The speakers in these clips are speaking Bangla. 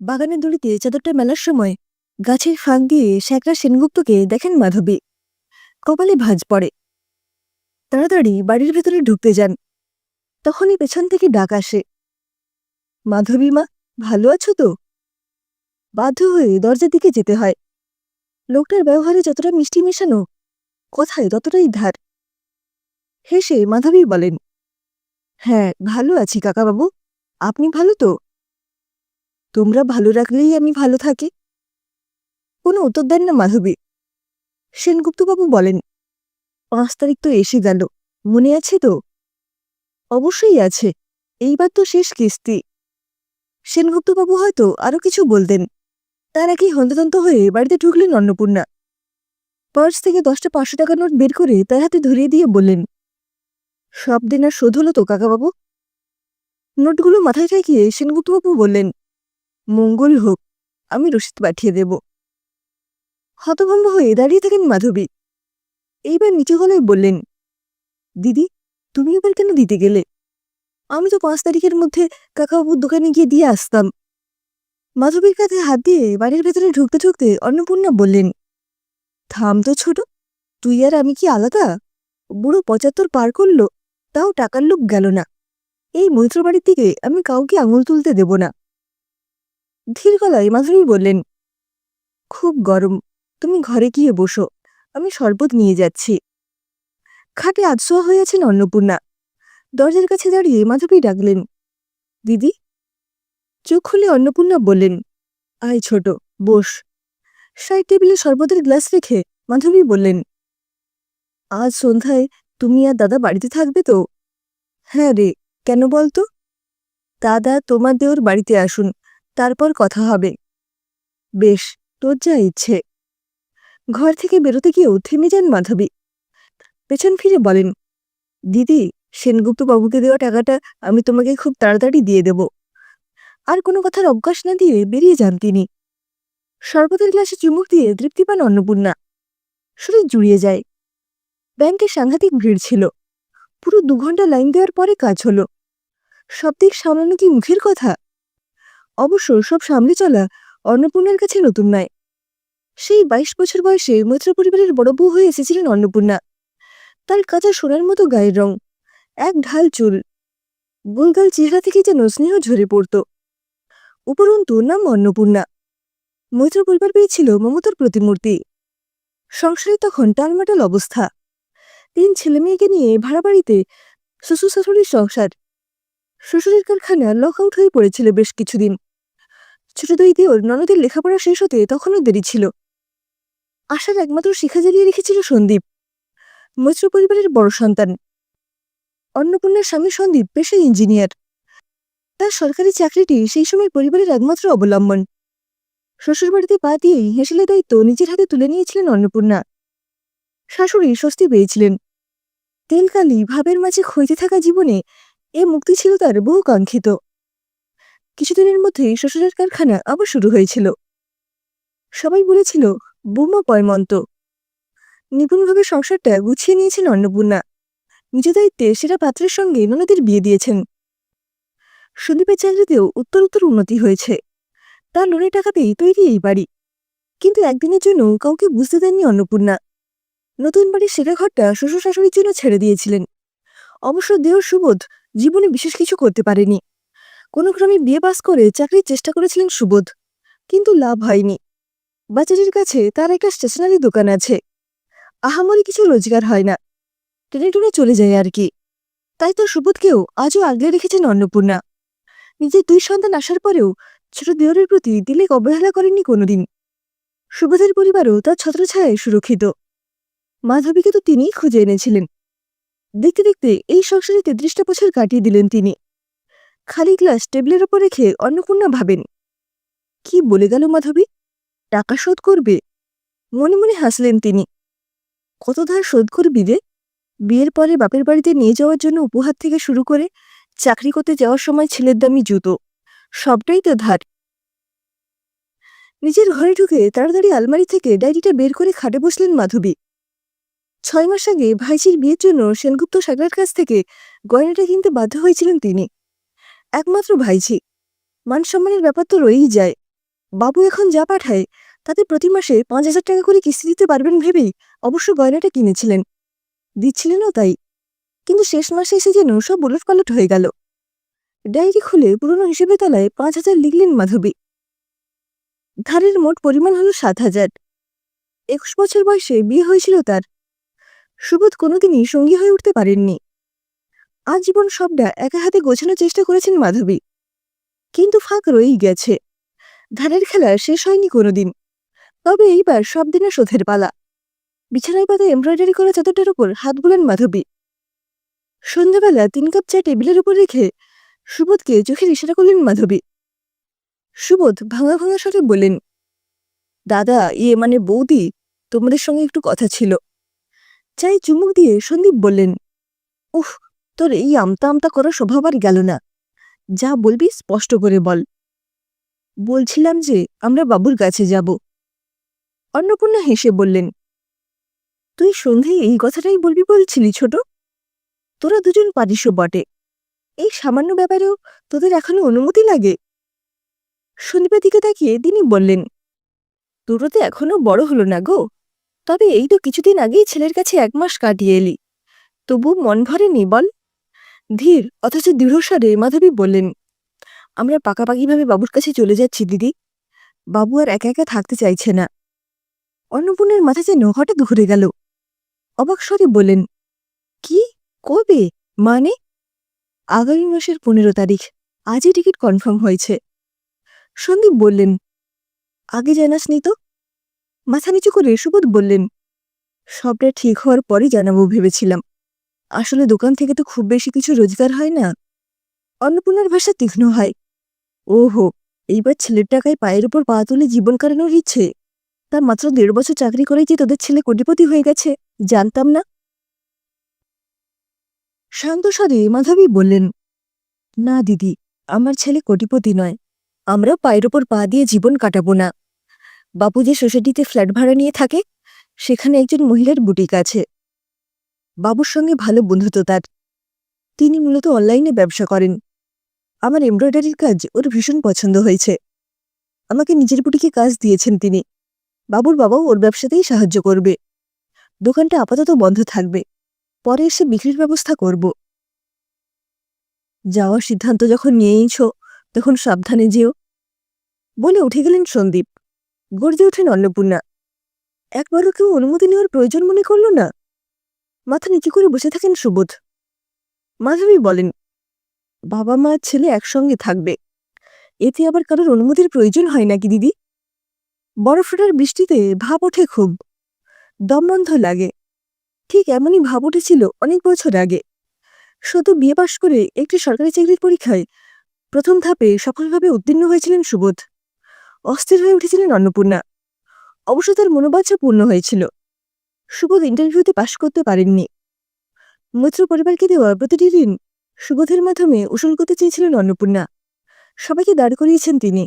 বাগানের দড়িতে চাদরটা মেলার সময় গাছের ফাঁক দিয়ে শ্যাকরা সেনগুপ্তকে দেখেন মাধবী। কপালে ভাঁজ পড়ে। তাড়াতাড়ি বাড়ির ভেতরে ঢুকতে যান। তখনই পেছন থেকে ডাক আসে, মাধবী মা, ভালো আছো তো? বাধ্য হয়ে দরজার দিকে যেতে হয়। লোকটার ব্যবহারে যতটা মিষ্টি মেশানো, কথায় ততটাই ধার। হেসে মাধবী বলেন, হ্যাঁ ভালো আছি কাকাবাবু, আপনি ভালো তো? তোমরা ভালো রাখলেই আমি ভালো থাকি। কোনো উত্তর দেন না মাধবী। সেনগুপ্তবাবু বলেন, 5 তারিখ তো এসে গেল, মনে আছে তো? অবশ্যই আছে, এইবার তো শেষ কিস্তি। সেনগুপ্তবাবু হয়তো আরো কিছু বলতেন, তার একই হন্তদন্ত হয়ে বাড়িতে ঢুকলেন অন্নপূর্ণা। পার্স থেকে 10টা 500 টাকার নোট বের করে তার হাতে ধরিয়ে দিয়ে বললেন, সব দেনার শোধ হলো তো কাকাবাবু? নোটগুলো মাথায় ঠেকিয়ে সেনগুপ্তবাবু বললেন, মঙ্গল হোক, আমি রসিদ পাঠিয়ে দেব। হতভম্ব হয়ে দাঁড়িয়ে থাকেন মাধবী। এইবার নিচু গলায় বললেন, দিদি, তুমি এবার কেন দিতে গেলে? আমি তো 5 তারিখের মধ্যে কাকাবাবুর দোকানে গিয়ে দিয়ে আসতাম। মাধবীর কাঁধে হাত দিয়ে বাড়ির ভেতরে ঢুকতে ঢুকতে অন্নপূর্ণা বললেন, থাম তো ছোট, তুই আর আমি কি আলাদা? বুড়ো 75 পার করলো, তাও টাকার লোক গেল না। এই মৈত্র বাড়ির দিকে আমি কাউকে আঙুল তুলতে দেব না। ধীর গলায় মাধবী বললেন, খুব গরম, তুমি ঘরে গিয়ে বসো, আমি শরবত নিয়ে যাচ্ছি। খাটে আধশোয়া হয়ে আছেন অন্নপূর্ণা। দরজার কাছে দাঁড়িয়ে মাধবী ডাকলেন, দিদি। চোখ খুলে অন্নপূর্ণা বললেন, আয় ছোট, বস। সাইড টেবিলে শরবতের গ্লাস রেখে মাধবী বললেন, আজ সন্ধ্যায় তুমি আর দাদা বাড়িতে থাকবে তো? হ্যাঁ রে, কেন বলতো? দাদা তোমার দেওর বাড়িতে আসুন, তারপর কথা হবে। বেশ, তোর যা ইচ্ছে। ঘর থেকে বেরোতে গিয়েও থেমে যান মাধবী। পেছন ফিরে বলেন, দিদি, সেনগুপ্ত বাবুকে দেওয়া টাকাটা আমি তোমাকে খুব তাড়াতাড়ি দিয়ে দেব। আর কোনো কথার অবকাশ না দিয়ে বেরিয়ে যান তিনি। শরবতের গ্লাসে চুমুক দিয়ে তৃপ্তি পান অন্নপূর্ণা। শরীর জুড়িয়ে যায়। ব্যাংকে সাংঘাতিক ভিড় ছিল। পুরো 2 ঘন্টা লাইন দেওয়ার পরে কাজ হলো। সব দিক সামলানো কি মুখের কথা? অবশ্য সব সামলে চলা অন্নপূর্ণার কাছে নতুন নয়। সেই 22 বছর বয়সে মৈত্র পরিবারের বড় বউ হয়ে এসেছিলেন অন্নপূর্ণা। তার কাঁচা সোনার মতো গায়ের রং, এক ঢাল চুল, গোলগাল চেহারা থেকে যেন স্নেহ ঝরে পড়ত। উপরন্তু নাম অন্নপূর্ণা। মৈত্র পরিবার পেয়েছিল মমতার প্রতিমূর্তি। সংসারে তখন টালমাটাল অবস্থা। 3 ছেলেমেয়েকে নিয়ে ভাড়া বাড়িতে শ্বশুর শাশুড়ির সংসার। শ্বশুরের কারখানা লক আউট হয়ে পড়েছিল বেশ কিছুদিন। ছোট দুই দেওর ননদের লেখাপড়া শেষ হতে তখনও দেরি ছিল। আশার একমাত্র শিখা জ্বালিয়ে রেখেছিল সন্দীপ, মৈত্র পরিবারের বড় সন্তান। অন্নপূর্ণার স্বামী সন্দীপ পেশায় ইঞ্জিনিয়ার। তার সরকারি চাকরিটি সেই সময় পরিবারের একমাত্র অবলম্বন। শ্বশুরবাড়িতে পা দিয়েই হেসেলের দায়িত্ব নিজের হাতে তুলে নিয়েছিলেন অন্নপূর্ণা। শাশুড়ি স্বস্তি পেয়েছিলেন। তেলকালি ভাবের মাঝে ক্ষইতে থাকা জীবনে এ মুক্তি ছিল তার বহু কাঙ্ক্ষিত। কিছুদিনের মধ্যেই শ্বশুরের কারখানা আবার শুরু হয়েছিল। সবাই বলেছিল, বোমা পয়মন্ত। নিপুণভাবে সংসারটা গুছিয়ে নিয়েছেন অন্নপূর্ণা। নিজ দায়িত্বে সেরা পাত্রের সঙ্গে ননদের বিয়ে দিয়েছেন। সন্দীপের চাকরিতেও উত্তরোত্তর উন্নতি হয়েছে। তার লোনের টাকাতেই তৈরি এই বাড়ি। কিন্তু একদিনের জন্য কাউকে বুঝতে দেননি অন্নপূর্ণা। নতুন বাড়ির সেরা ঘরটা শ্বশুর শাশুড়ির জন্য ছেড়ে দিয়েছিলেন। অবশ্য দেওর সুবোধ জীবনে বিশেষ কিছু করতে পারেনি। কোনো ক্রমে বিয়ে পাস করে চাকরির চেষ্টা করেছিলেন সুবোধ, কিন্তু লাভ হয়নি। বাজারের কাছে তার একটা স্টেশনারি দোকান আছে। আহামরি কিছু রোজগার হয় না, টেনে টুনে চলে যায় আর কি। তাই তো সুবোধকেও আজও আগলে রেখেছেন অন্নপূর্ণা। নিজের 2 সন্তান আসার পরেও ছোট দেওরের প্রতি তিলেক অবহেলা করেননি কোনোদিন। সুবোধের পরিবারও তার ছত্রছায়ায় সুরক্ষিত। মাধবীকে তো তিনিই খুঁজে এনেছিলেন। দেখতে দেখতে এই সংসারে 33টা বছর কাটিয়ে দিলেন তিনি। খালি গ্লাস টেবিলের ওপর রেখে অন্নপূর্ণা ভাবেন, কি বলে গেল মাধবী? টাকা শোধ করবে? মনে মনে হাসলেন তিনি। কত ধার শোধ করবি রে? বিয়ের পরে বাপের বাড়িতে নিয়ে যাওয়ার জন্য উপহার থেকে শুরু করে চাকরি করতে যাওয়ার সময় ছেলের দামি জুতো, সবটাই তো ধার। নিজের ঘরে ঢুকে তাড়াতাড়ি আলমারি থেকে ডায়েরিটা বের করে খাটে বসলেন মাধবী। 6 মাস আগে ভাইঝির বিয়ের জন্য সেনগুপ্ত সাগরের কাছ থেকে গয়নাটা কিনতে বাধ্য হয়েছিলেন তিনি। একমাত্র ভাইঝি, মান সম্মানের ব্যাপার তো রয়েই যায়। বাবু এখন যা পাঠায় তাতে প্রতি মাসে 5,000 টাকা করে কিস্তি দিতে পারবেন ভেবেই অবশ্য গয়নাটা কিনেছিলেন, দিচ্ছিলেনও তাই। কিন্তু শেষ মাসে এসে যেন সব উলটপালট হয়ে গেল। ডায়েরি খুলে পুরনো হিসেবে তলায় 5,000 লিখলেন মাধবী। ধারের মোট পরিমাণ হলো 7,000। 21 বছর বয়সে বিয়ে হয়েছিল তার। সুবোধ কোনোদিনই সঙ্গী হয়ে উঠতে পারেননি। আজীবন সবটা একা হাতে গোছানোর চেষ্টা করেছেন মাধবী, কিন্তু ফাঁক রয়েই গেছে। ধারের খেলা শেষ হয়নি কোনোদিন। তবে এইবার সব দিনের শোধের পালা। বিছানায় পাতা এমব্রয়ডারি করা চাদরটার উপর হাত বুলান মাধবী। সন্ধ্যাবেলা 3 কাপ চা টেবিলের উপর রেখে সুবোধকে চোখের ইশারা করলেন মাধবী। সুবোধ ভাঙা ভাঙা স্বরে বললেন, দাদা, মানে বৌদি, তোমাদের সঙ্গে একটু কথা ছিল। চায়ে চুমুক দিয়ে সন্দীপ বললেন, উফ, তোর এই আমতা আমতা করা স্বভাব আর গেল না। যা বলবি স্পষ্ট করে বল। বলছিলাম যে আমরা বাবুর কাছে যাব। অন্নপূর্ণা হেসে বললেন, তুই সন্ধ্যায় এই কথাটাই বলবি বলছিলি ছোট? তোরা দুজন পারিসও বটে, এই সামান্য ব্যাপারেও তোদের এখনো অনুমতি লাগে? সন্দীপের দিকে তাকিয়ে তিনি বললেন, তোরও তো এখনো বড় হলো না গো। তবে এই তো কিছুদিন আগেই ছেলের কাছে 1 মাস কাটিয়ে এলি, তবু মন ভরেনি বল? ধীর অথচ দৃঢ়স্বরে মাধবী বললেন, আমরা পাকাপাকিভাবে বাবুর কাছে চলে যাচ্ছি দিদি। বাবু আর একা একা থাকতে চাইছে না। অন্নপূর্ণার মাথা যেন হঠাৎ ঘুরে গেল। অবাক স্বরে বললেন, কি? কবে? মানে? আগামী মাসের 15 তারিখ। আজই টিকিট কনফার্ম হয়েছে। সন্দীপ বললেন, আগে জানাসনি তো? মাথা নিচু করে সুবোধ বললেন, সবটা ঠিক হওয়ার পরই জানাবো ভেবেছিলাম। আসলে দোকান থেকে তো খুব বেশি কিছু রোজগার হয় না। অন্নপূর্ণার ভাষা তীক্ষ্ণ হয়। ওহো, এইবার ছেলের টাকায় পায়ের উপর পা তুলে জীবন কাটানোর ইচ্ছে? তার মাত্র 1.5 বছর চাকরি করেই যে তোদের ছেলে কোটিপতি হয়ে গেছে, জানতাম না। শান্ত স্বরে মাধবী বললেন, না দিদি, আমার ছেলে কোটিপতি নয়। আমরা পায়ের ওপর পা দিয়ে জীবন কাটাবো না। বাপু যে সোসাইটিতে ফ্ল্যাট ভাড়া নিয়ে থাকে, সেখানে একজন মহিলার বুটিক আছে। বাবুর সঙ্গে ভালো বন্ধুত্ব তার। তিনি মূলত অনলাইনে ব্যবসা করেন। আমার এমব্রয়ডারির কাজ ওর ভীষণ পছন্দ হয়েছে। আমাকে নিজের বুটিকে কাজ দিয়েছেন তিনি। বাবুর বাবাও ওর ব্যবসাতেই সাহায্য করবে। দোকানটা আপাতত বন্ধ থাকবে, পরে এসে বিক্রির ব্যবস্থা করব। যাওয়ার সিদ্ধান্ত যখন নিয়েইছ, তখন সাবধানে যেও। বলে উঠে গেলেন সন্দীপ। গর্জে ওঠেন অন্নপূর্ণা। একবারও কেউ অনুমতি নেওয়ার প্রয়োজন মনে করল না। মাথা নিচু করে বসে থাকেন সুবোধ। মাধবী বলেন, বাবা মা ছেলে একসঙ্গে থাকবে, এতে আবার কারোর অনুমতির প্রয়োজন হয় নাকি দিদি? বরফটার বৃষ্টিতে ভাব ওঠে খুব, দমবন্ধ লাগে। ঠিক এমনই ভাব উঠেছিল অনেক বছর আগে। সদ্য বিয়ে পাশ করে একটি সরকারি চাকরির পরীক্ষায় প্রথম ধাপে সফলভাবে উত্তীর্ণ হয়েছিলেন সুবোধ। অস্থির হয়ে উঠেছিলেন অন্নপূর্ণা। অবশ্য তার মনোবাঞ্ছা পূর্ণ হয়েছিল। সুবোধ ইন্টারভিউতে পাশ করতে পারেননি। মৈত্র পরিবারকে দেওয়া প্রতিটি ঋণ সুবোধের মাধ্যমে উসুল করতে চেয়েছিলেন অন্নপূর্ণা। সবাইকে দাঁড় করিয়েছেন তিনি।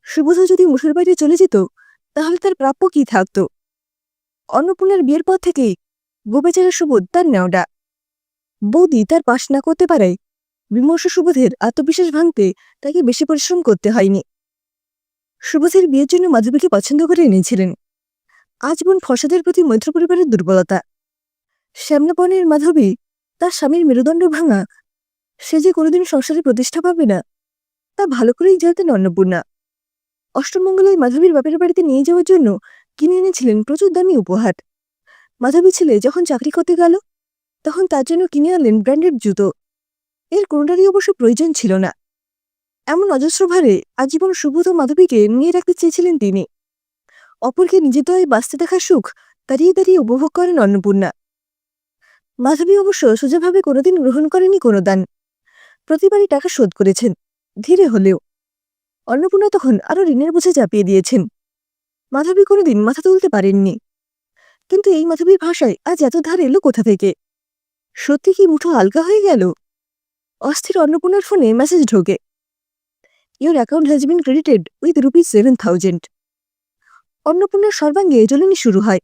সুবোধ যদি মুঠোর বাইরে চলে যেত, তাহলে তার প্রাপ্য কি থাকত? অন্নপূর্ণার বিয়ের পর থেকেই গোবেচারা সুবোধ তার নেওডা। বৌদি তার পাশ না করতে পারায় বিমর্ষ সুবোধের আত্মবিশ্বাস ভাঙতে তাকে বেশি পরিশ্রম করতে হয়নি। সুবোধের বিয়ের জন্য মাধবীকে পছন্দ করে এনেছিলেন। আজীবন ফসাদের প্রতি মৈত্র পরিবারের দুর্বলতা। শ্যামলাবনের মাধবী তার স্বামীর মেরুদণ্ড ভাঙা, সে যে কোনোদিন সংসারে প্রতিষ্ঠা পাবে না, তা ভালো করেই জানতেন অন্নপূর্ণা। অষ্টমঙ্গলায় মাধবীর বাপের বাড়িতে নিয়ে যাওয়ার জন্য কিনে এনেছিলেন প্রচুর দামি উপহার। মাধবী ছেলে যখন চাকরি করতে গেল, তখন তার জন্য কিনে আনলেন ব্র্যান্ডেড জুতো। এর কোনোটারই অবশ্য প্রয়োজন ছিল না। এমন অজস্র ভারে আজীবন সুবোধ ও মাধবীকে নিয়ে রাখতে চেয়েছিলেন তিনি। অপরকে নিজের দয়ে বাঁচতে দেখার সুখ দাঁড়িয়ে দাঁড়িয়ে উপভোগ করেন অন্নপূর্ণা। মাধবী অবশ্য সোজাভাবে কোনোদিন গ্রহণ করেনি কোনো দান। প্রতিবারই টাকা শোধ করেছেন, ধীরে হলেও। অন্নপূর্ণা তখন আরও ঋণের বোঝে চাপিয়ে দিয়েছেন। মাধবী কোনোদিন মাথা তুলতে পারেননি। কিন্তু এই মাধবীর ভাষায় আজ এত ধার এলো কোথা থেকে? সত্যি কি মুঠো হালকা হয়ে গেল? অস্থির অন্নপূর্ণার ফোনে মেসেজ ঢোকে, your account has been credited with ₹7,000। অন্নপূর্ণার সর্বাঙ্গে জ্বলুনি শুরু হয়।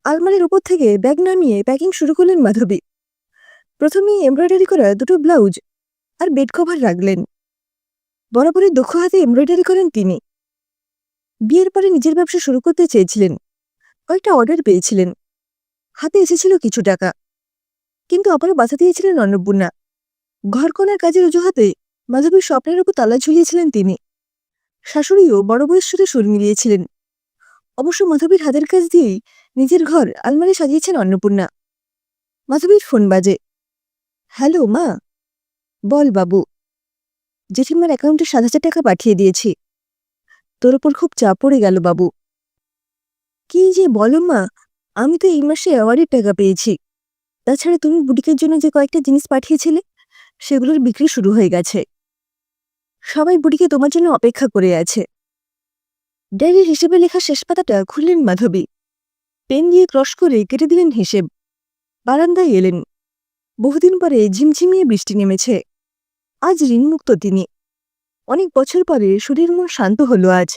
আলমারির উপর থেকে ব্যাগ নামিয়ে প্যাকিং শুরু করলেন মাধবী। প্রথমেই এমব্রয়ডারি করা 2টো ব্লাউজ আর বেড কভার রাখলেন। বরাবরই দক্ষ হাতে এমব্রয়ডারি করেন তিনি। বিয়ের পরে নিজের ব্যবসা শুরু করতে চেয়েছিলেন, কয়েকটা অর্ডার পেয়েছিলেন, হাতে এসেছিল কিছু টাকা, কিন্তু আবারও বাধা দিয়েছিলেন অন্নপূর্ণা। ঘরকোনার কাজের অজুহাতে মাধবীর স্বপ্নের উপর তালা ঝুলিয়েছিলেন তিনি। শাশুড়িও বড় বয়স সাথে সুর মিলিয়েছিলেন। অবশ্য মাধবীর হাতের কাজ দিয়েই নিজের ঘর আলমারি সাজিয়েছেন অন্নপূর্ণা। মাধবীর ফোন বাজে। হ্যালো মা। বল বাবু। জেঠিমার অ্যাকাউন্টে 7,000 টাকা পাঠিয়ে দিয়েছি। তোর ওপর খুব চাপ পড়ে গেল বাবু। কি যে বলো মা, আমি তো এই মাসে অ্যাওয়ার্ডের টাকা পেয়েছি। তাছাড়া তুমি বুটিকের জন্য যে কয়েকটা জিনিস পাঠিয়েছিলে সেগুলোর বিক্রি শুরু হয়ে গেছে। সবাই বুটিকে তোমার জন্য অপেক্ষা করে আছে। ডায়েরির হিসেবে লেখা শেষ পাতাটা খুললেন মাধবী। পেন দিয়ে ক্রস করে কেটে দিলেন হিসেব। বারান্দায় এলেন। বহুদিন পরে ঝিমঝিমিয়ে বৃষ্টি নেমেছে। আজ ঋণমুক্ত তিনি। অনেক বছর পরে শরীর মন শান্ত হলো আজ।